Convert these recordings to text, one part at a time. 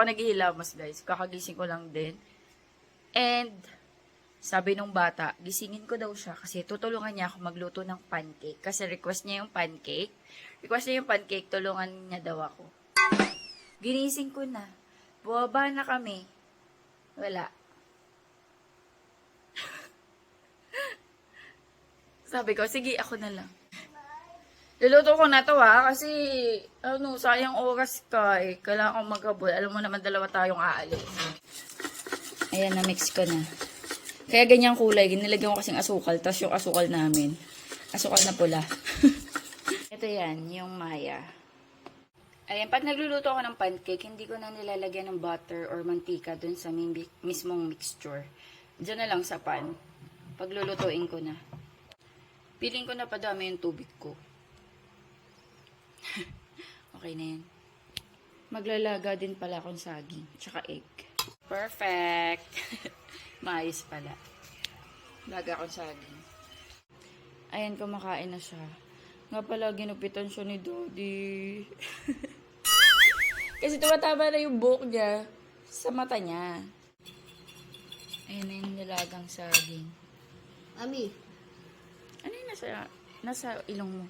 naghihilamos, guys. Kakagising ko lang din. And, sabi nung bata, gisingin ko daw siya kasi tutulungan niya ako magluto ng pancake. Kasi request niya yung pancake. Tulungan niya daw ako. Ginising ko na. Buwaba na kami. Wala. Sabi ko, sige, ako na lang. Luluto ko na to kasi, sayang oras ka eh. Kailangan kong maghabol. Alam mo naman, dalawa tayong aalis. Ayan, na-mix ko na. Kaya ganyang kulay, ginilagyan ko kasing asukal, tapos yung asukal namin. Asukal na pula. Ito yan, yung maya. Ayan, pag nagluluto ako ng pancake, hindi ko na nilalagyan ng butter or mantika dun sa mismong mixture. Diyan na lang sa pan. Paglulutuin ko na. Piling ko na padami yung tubig ko. Okay na yan. Maglalaga din pala akong saging, tsaka egg. Perfect! Maayos pala. Laga akong saging. Ayan, kumakain na siya. Nga pala, ginupitan siya ni Daddy. Kasi tumatama na yung buhok niya sa mata niya. Ayan na yung nilagang saging. Mami. Ano yung nasa ilong mo?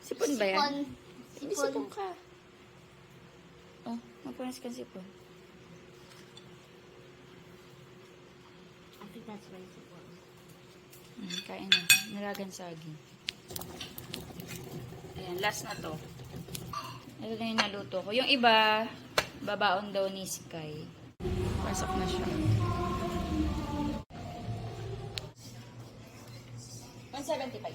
Sipon ba yan? Hindi sipon ka. Oh, magpunas kang sipon. I think that's why it's important. Kain na. Nilagang saging. Ayan, last na to. Ito na yung naluto ko. Yung iba, babaon daw ni Sky. Pasok na siya. 175.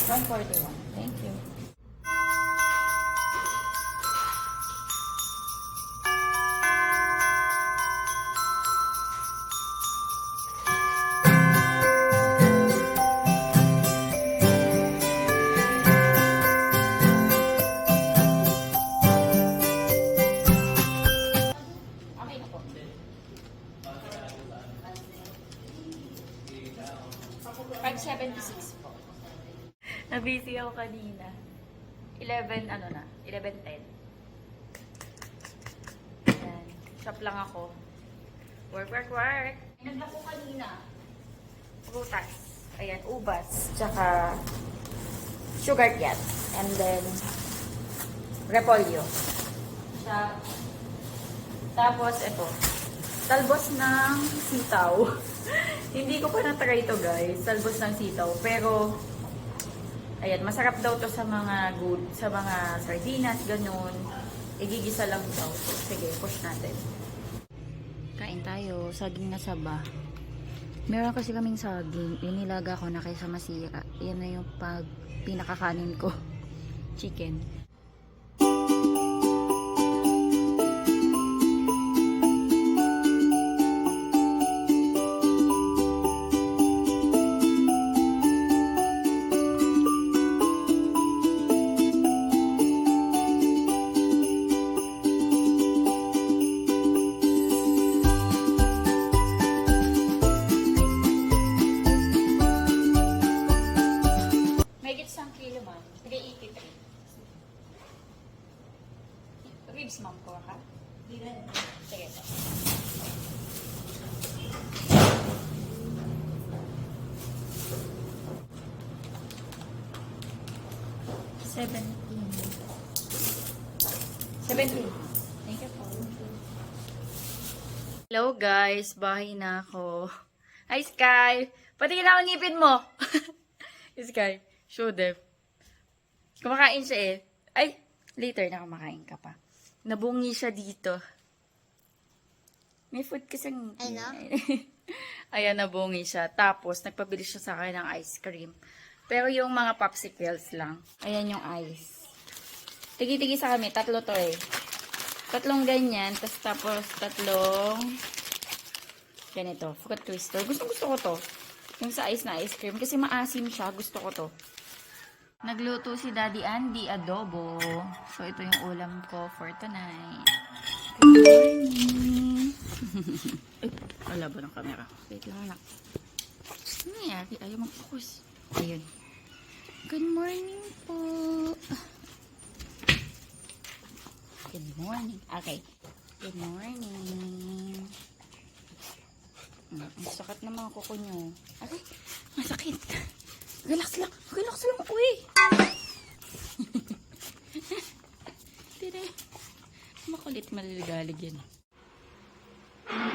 $141. Thank you. Okay na po. 576 po. Na-busy ako kanina. 11:10. Ayan. Shop lang ako. Work. Nagla ko kanina. Prutas. Ayan, ubas. Tsaka sugar cat. And then repolyo. Tapos, ito. Talbos ng sitaw. Hindi ko pa na-try ito, guys. Talbos ng sitaw. Pero, ayan, masarap daw to sa mga sardinas, ganun. Igigisa lang daw. So, sige, push natin. Kain tayo. Saging na saba. Meron kasi kaming saging. Inilaga ko na kaysa masira. Yan na yung pinakakanin ko. Chicken. Ribs, ma'am, ko ka? Sige po. $17. Thank you po. Hello guys, bahay na ako. Hi Sky! Patingin ako ngipin mo! Sky, show them. Kumakain siya eh. Ay, later na kumakain ka pa. Nabungi siya dito. May food kasi ng I know. Ayan, nabungi siya. Tapos, nagpabili siya sa akin ng ice cream. Pero yung mga popsicles lang. Ayan yung ice. Tigi-tigi sa kami. 3 to eh. 3 ganyan. Tapos 3 ganito. Fruit twister. Gusto ko to. Yung sa ice na ice cream. Kasi maasim siya. Gusto ko to. Nagluto si Daddy Andy adobo. So, ito yung ulam ko for tonight. Good morning! Ay, wala ba ng camera? Wait lang lang. Ano nangyari? Ayaw mag-focus. Ayun. Good morning po. Good morning. Okay. Good morning. Ang sakit na mga kuko nyo. Aray, masakit. Relax lang. Relax lang. Uy. Tira. Makulit maliligalig yan.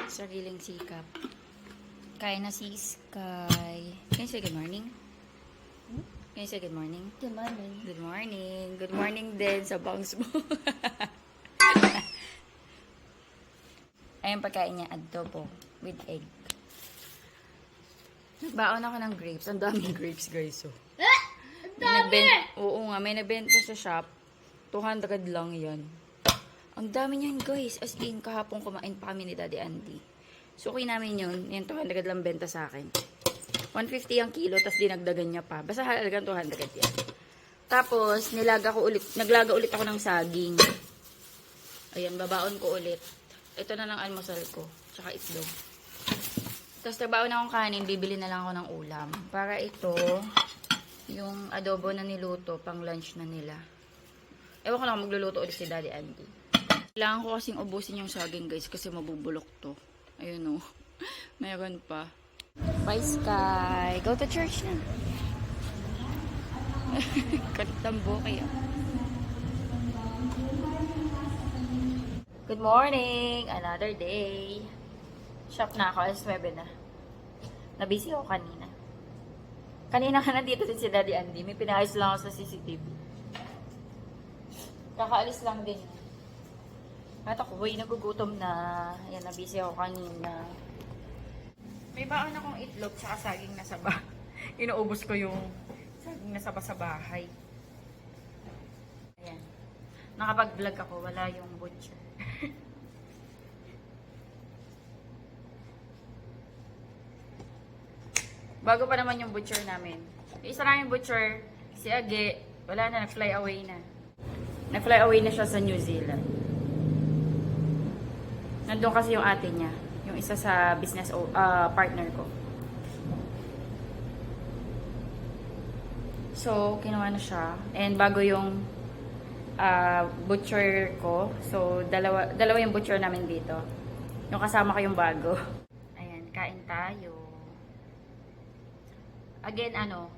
Sariling sikap. Kaya na si Sky. Can you say good morning? Can you say good morning? Good morning. Good morning. Good morning din sa bangs mo. Ayun pagkain niya, adobo with egg. Nagbaon ako ng grapes. Ang daming grapes, guys. So. Oo nga, may nabenta sa shop. 200 lang yan. Ang dami niyan, guys. As in, kahapon kumain pa kami ni Daddy Andy. So, okay namin yun. Yan, 200 lang benta sa akin. 150 ang kilo, tapos dinagdagan niya pa. Basta halagang 200 yan. Tapos, naglaga ulit ako ng saging. Ayan, babaon ko ulit. Ito na lang almusal ko. Tsaka itlog. Tapos, nagbaon akong kanin, bibili na lang ako ng ulam. Para ito, yung adobo na niluto, pang lunch na nila. Ewan ko lang magluluto ulit si Daddy Andy. Kailangan ko kasing ubusin yung saging, guys, kasi mabubulok to. Ayun o. Mayroon pa. Bye, Sky. Go to church na. Katambo kayo. Good morning! Another day. Shop na ako. Alas 9 na. Nabisi ako kanina. Kanina ka nandito din si Daddy Andy. May pinayos lang ako sa CCTV. Kakaalis lang din. At ako, nagugutom na. Ayan, nabisi ako kanina. May baon akong itlog tsaka saging na saba. Inuubos ko yung saging na saba sa bahay. Ayan. Nakapag-vlog ako, wala yung butcher. Bago pa naman yung butcher namin. Yung isa namin butcher, si Age, wala na, nag-fly away na. Nag-fly away na siya sa New Zealand. Nandun kasi yung ate niya. Yung isa sa business partner ko. So, kinuha na siya. And bago yung butcher ko. So, dalawa yung butcher namin dito. Yung kasama ko yung bago. Ayan, kain tayo. Again, hello?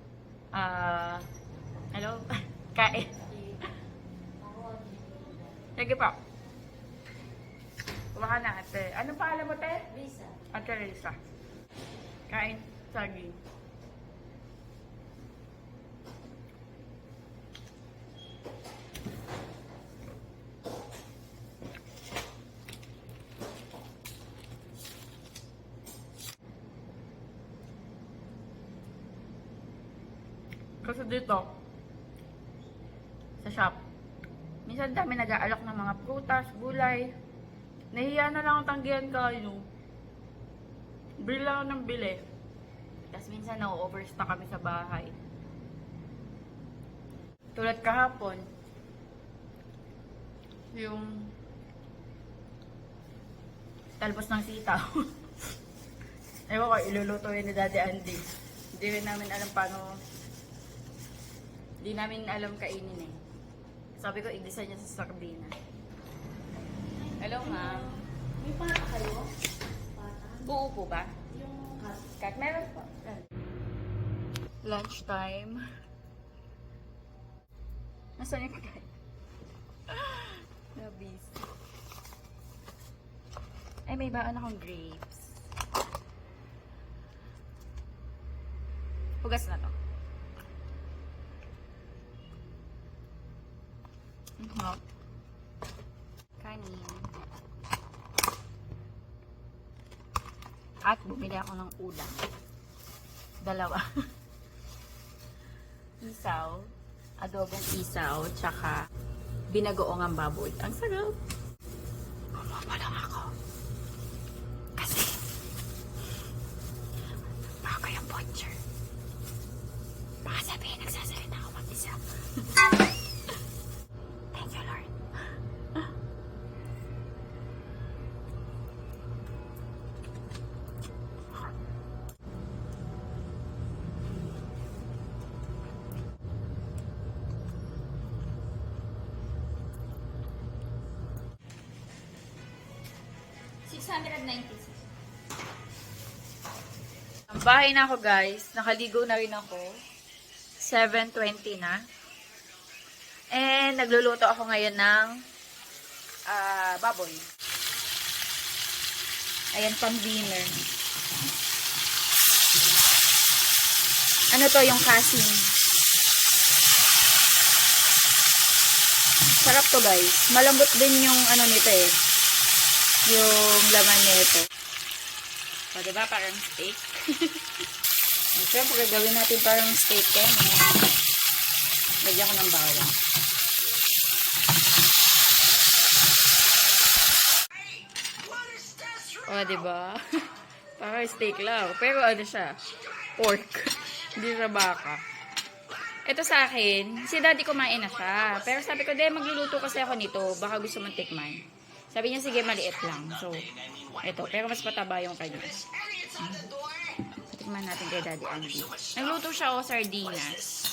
Kain. Sige pa. Kumahan na, ate. Anong pangalan mo, te? Risa. Ate Risa. Kain, saging. Kasi dito, sa shop, minsan dami nag-aalok ng mga prutas, gulay. Nahiya na lang ang tanggihan kayo. Bili lang ako ng bili. Tapos minsan na-overstock kami sa bahay. Tulad kahapon, yung talbos ng sitaw. Ewan ko, iluluto yun ni Daddy Andy. Hindi rin namin alam paano, hindi namin alam kainin eh. Sabi ko, igisa niya sa sardina. Hello, ma'am. May pata kayo? Pata? Buo po ba? Yung cut. Kat, meron po. Lunch time. Nasaan yung pagkain? Nabis. Ay, may baan akong grapes. Hugas na to. Kanin. At bumili ako ng ulam. Dalawa. Isaw. Adobong isaw. Tsaka binagoong ang baboy. Ang sarap. Bumaba lang ako. Kasi bago yung butcher. Baka sabihin nagsasalita ako mag isa. Thank you, Lord. Ang bahay na ako, guys. Nakaligo na rin ako. 7:20 na. And nagluluto ako ngayon ng baboy. Ayan, pang dinner. Ano to, yung kasim. Sarap to, guys. Malambot din yung ano nito eh. Yung laman nito. O, diba? Parang steak. Siyempre, gawin natin parang steak eh. Lagyan ko ng bawang. O, diba? Parang steak lang. Pero ano siya? Pork. Hindi siya baka. Ito sa akin, si daddy kumain na siya. Pero sabi ko, magluluto kasi ako nito. Baka gusto mong tikman. Sabi niya, sige, maliit lang. So, ito. Pero mas pataba yung kanya. Tikman natin kay Daddy Andy. Nagluto siya o sardinas.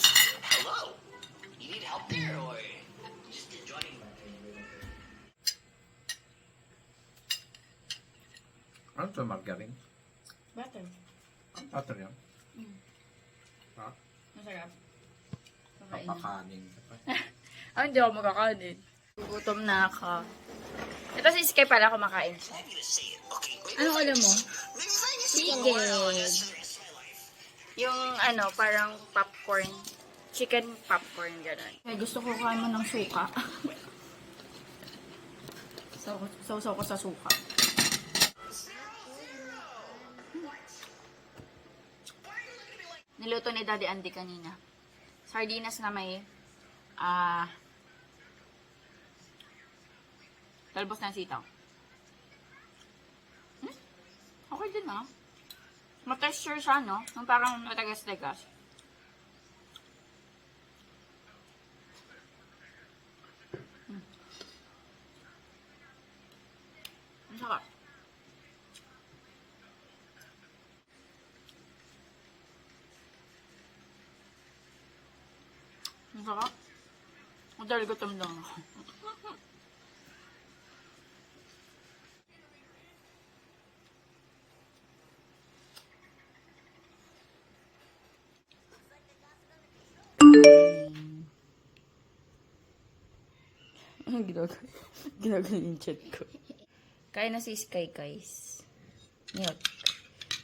Ano ito, margarine? Butter. Butter yan? Ha? Masarap. Papakanin. Ah, hindi ako makakanin. Gutom na ako. Ito si Sky pala kumakain siya. Anong alam mo? Sige. Yung ano, parang popcorn. Chicken popcorn, gano'n. Ay, gusto ko kain mo ng suka. Sausaw ko sa suka. Niluto ni Daddy Andy kanina. Sardinas na may talbos ng sitaw. Okay din ah. Ma-texture siya, no? Yung parang matagas-tagas. Ang sarap. Ang sarap. Ang dali gutom lang ako. Ang ginagawa yung chat ko. Kain na si Sky, guys. Milk.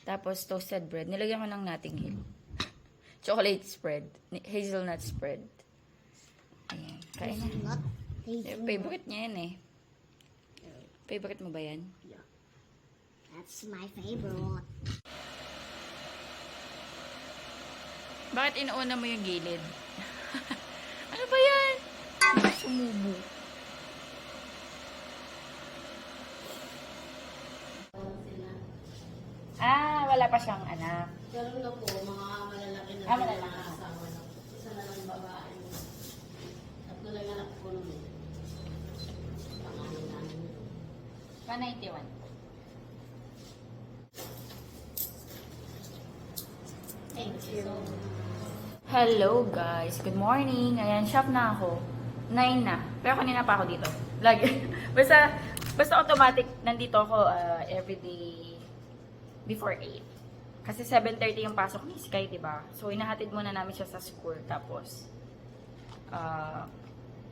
Tapos toasted bread. Nilagyan ko ng Notting Hill. Chocolate spread. Hazelnut spread. Ayan. Kain na. Favorite niya yan eh. Favorite mo ba yan? Yeah. That's my favorite. Bakit inuuna mo yung gilid? Ano ba yan? Sumubo. Ah, wala pa siyang anak. Meron na po, mga malalaki na Malalaki. nakakasawa na. Isa na lang babae. Tatlo lang anak ko naman. Pangalan namin. 191. Thank you. Hello guys, good morning. Ayan, shop na ako. 9 na. Pero kanina pa ako dito. Lagi. basta automatic nandito ako everyday before 8. Kasi 7:30 yung pasok ni Sky, diba? So, inahatid muna namin siya sa school. Tapos,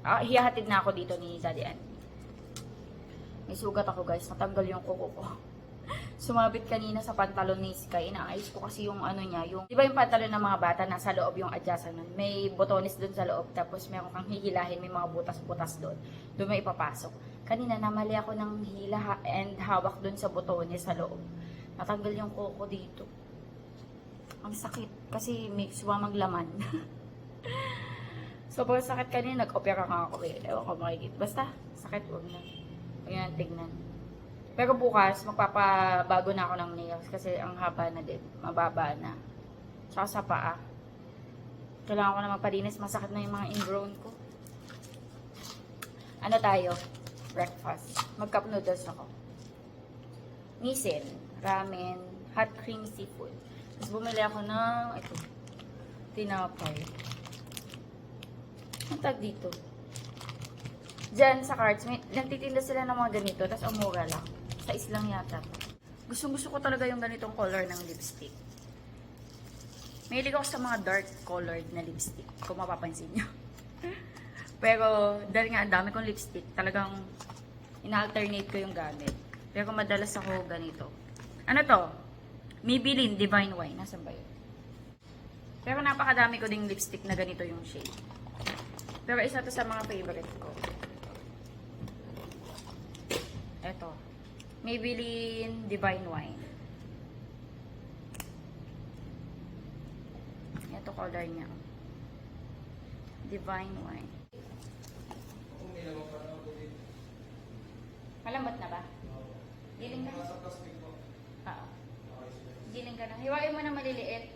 hihahatid na ako dito ni Daddy Andy. May sugat ako guys. Natanggal yung kuko ko. Sumabit kanina sa pantalon ni Sky. Inaayos ko kasi yung ano niya. Yung, di ba yung pantalon ng mga bata, nasa loob yung adjustan nun. May botones dun sa loob. Tapos meron kang hihilahin. May mga butas-butas dun. Doon may ipapasok. Kanina, namali ako ng hila and hawak dun sa botones sa loob. Natanggal yung kuko dito. Ang sakit. Kasi may sumamang laman. Sobrang sakit kanina. Nag-opera nga ako eh. Ewan ko makikita. Basta, sakit. Huwag na. Huwag na tignan. Pero bukas, magpapabago na ako ng nails kasi ang haba na din. Mababa na. Tsaka sa paa. Kailangan ko na magpalinis. Masakit na yung mga ingrown ko. Ano tayo? Breakfast. Mag-cup noodles ako. Nissin, ramen, hot cream seafood. Tapos bumili ako ng, ito, tinapay. Ang tag dito. Diyan sa cards, may nagtitinda sila ng mga ganito, tapos ang mura lang. Sa islang yata. Gusto ko talaga yung ganitong color ng lipstick. Mahilig ako sa mga dark colored na lipstick, kung mapapansin nyo. Pero, dahil nga ang dami kong lipstick, talagang ina-alternate ko yung gamit. Pero madalas ako ganito. Ano to? Maybelline Divine Wine. Nasaan ba yun? Pero napakadami ko ding lipstick na ganito yung shade. Pero isa to sa mga favorite ko. Ito. Maybelline Divine Wine. Ito color niya. Divine Wine. Malambot na ba? Giling ka na? Oo. Giling ka na. Hiwain mo na maliliit.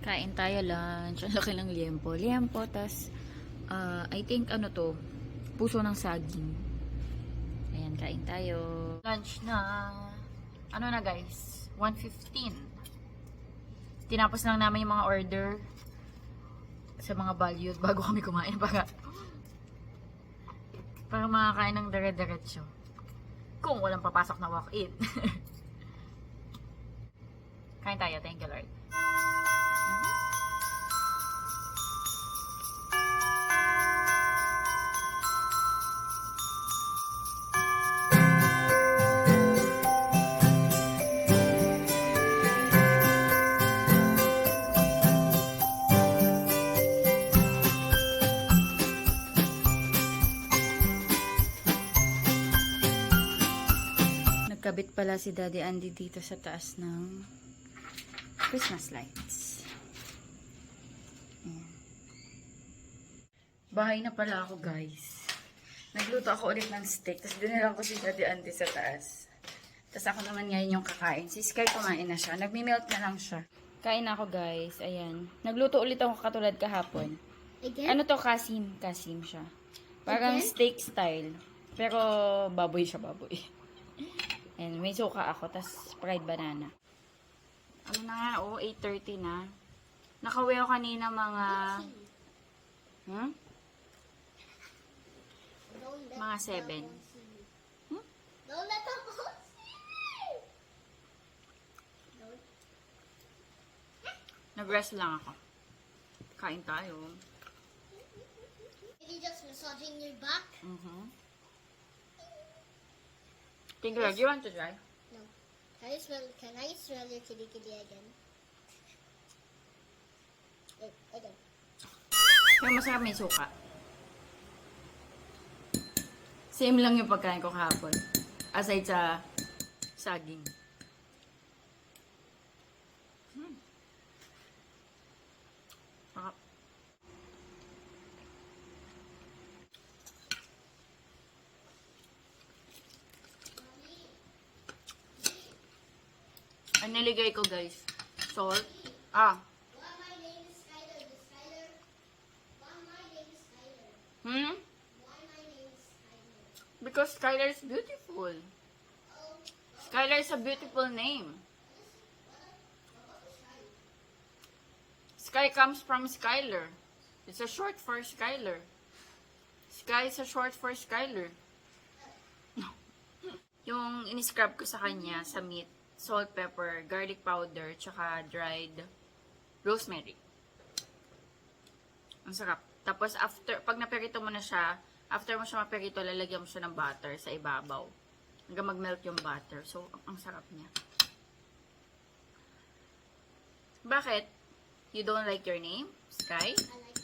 Kain tayo lunch. Ang laki ng liempo. Liempo, tas I think ano to, puso ng saging. Ayan, kain tayo. Lunch na. Ano na guys? 1:15. Tinapos lang namin yung mga order sa mga valued bago kami kumain para makakain ng dire-diretso. Kung walang papasok na walk-in. Kain tayo. Thank you, Lord. Nagkabit pala si Daddy Andy dito sa taas ng Christmas lights. Ayan. Bahay na pala ako, guys. Nagluto ako ulit ng steak. Tapos dinilang ko si Daddy Andy sa taas. Tapos ako naman ngayon yung kakain. Si Sky kumain na siya. Nagmi-melt na lang siya. Kain ako, guys. Ayan. Nagluto ulit ako katulad kahapon. Again? Ano to? Kasim. Kasim siya. Parang Again? steak style. Pero baboy siya, baboy. And may suka ako, tas fried banana. Ano na nga, 8:30 na. Nakauwi ako kanina mga... Mga 7. Don't let them all see me! Nag-rest lang ako. Kain tayo. Are you just massaging your back? Think Greg, you want to try? No. Can I smell your kitty again? Again. Pero masarap may suka. Same lang yung pagkain ko kahapon. Aside sa saging. Sarap. Ang niligay ko, guys. Salt. Why my name is Skylar? Why my name is Skylar? Hmm? Why my name is Skylar? Because Skylar is beautiful. Skylar is a beautiful name. Sky comes from Skylar. It's a short for Skylar. Sky is a short for Skylar. Yung in-scrub ko sa kanya, sa meat, salt, pepper, garlic powder, tsaka dried rosemary. Ang sarap. Tapos, pag naperito mo na siya, after mo siya maperito, lalagyan mo siya ng butter sa ibabaw. Hanggang mag-melt yung butter. So, ang sarap niya. Bakit? You don't like your name? Sky? I like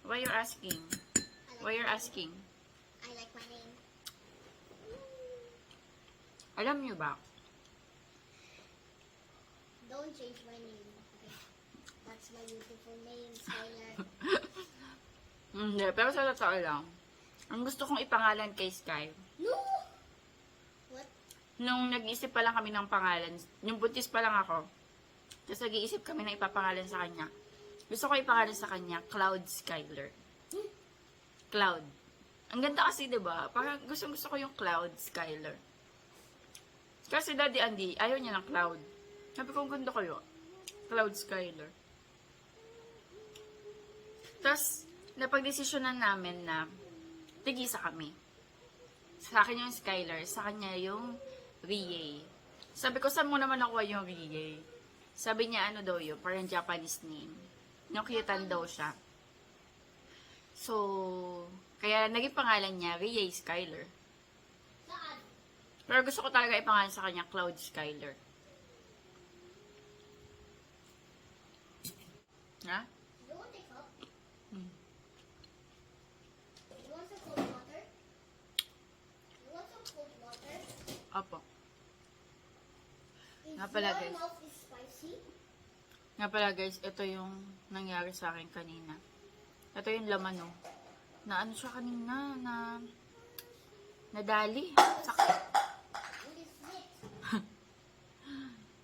Why you're asking? Why you're asking? I like my name. Alam niyo ba? Don't change my name. Okay. That's my beautiful name, Skylar. Hindi, pero sa totoo lang, ang gusto kong ipangalan kay Sky, No! What? nung nag-iisip pa lang kami ng pangalan, yung buntis pa lang ako, tapos nag-iisip kami na ipapangalan sa kanya. Gusto ko ipangalan sa kanya, Cloud Skyler. Cloud. Ang ganda kasi, diba? Parang gusto ko yung Cloud Skyler. Kasi Daddy Andy, ayaw niya ng Cloud. Sabi ko, ang ganda ko yun. Cloud Skyler. Tapos, napagdesisyonan namin na tigisa kami. Sa akin yung Skyler, sa kanya yung Rie. Sabi ko, saan mo naman nakuha yung Rie? Sabi niya, ano daw yun, parang Japanese name. Yung cute daw siya. So, kaya naging pangalan niya, Rie Skyler. Saan? Pero gusto ko talaga ipangalan sa kanya, Cloud Skyler. Ha? You want a cup? Hmm. You want some cold water? You want some cold water? Opo. Is Nga pala, your guys. mouth is spicy? Nga pala guys, ito yung nangyari sa akin kanina. Ito yung laman, no. Na ano siya kanina, na nadali. Sakit. What is it?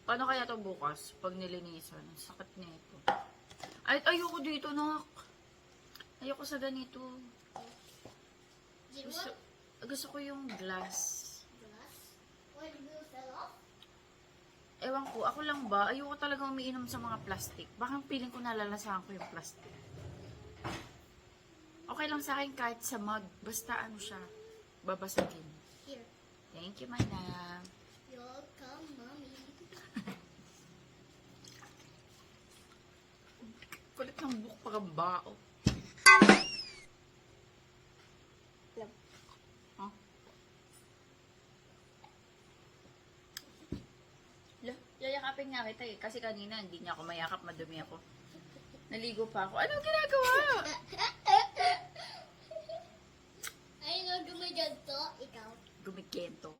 Paano kaya to bukas pag nilinisan? Sakit na ito. Ay, ayoko dito, nak. Ayoko sa ganito. Do you Gusto, want gusto ko yung glass. glass? When you fell off? Ewan ko, ako lang ba? Ayoko talaga umiinom sa mga plastic. Baka feeling ko nalalasahan ko yung plastic. Okay lang sa akin kahit sa mug. Basta ano siya, babasagin. Here. Thank you, madam. You're welcome, mommy. Kulit ng buhok parang bao. Huh? Yayakapin nga kita eh. Kasi kanina hindi niya ako mayakap, madumi ako. Naligo pa ako. Anong ginagawa? Ay, no, gumaganto. Ikaw. Gumigento.